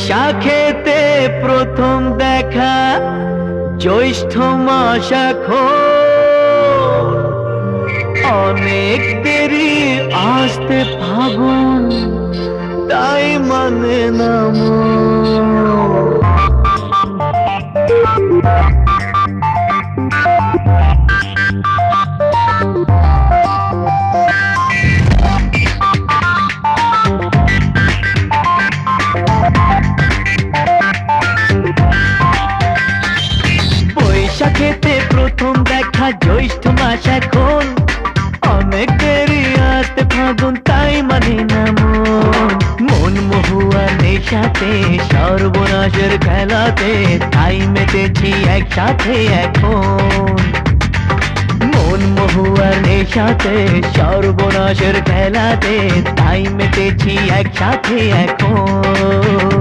শাখেতে প্রথম দেখা, জ্যৈষ্ঠ মাস এখন অনেক দেরি, আসতে ফাগুন তাই মানে না মন। বৈশাখেতে প্রথম দেখা, জ্যৈষ্ঠ মাস এখন অনেক দেরি, আসতে ফাগুন তাই মানে না মন। মন মহুয়া নেশাতে, সর্বনাশের খেলাতে তাই মেতেছি একসাথে এখন। মন মহুয়ার নেশাতে, সর্বনাশের খেলাতে তাই মেতেছি একসাথে এখন।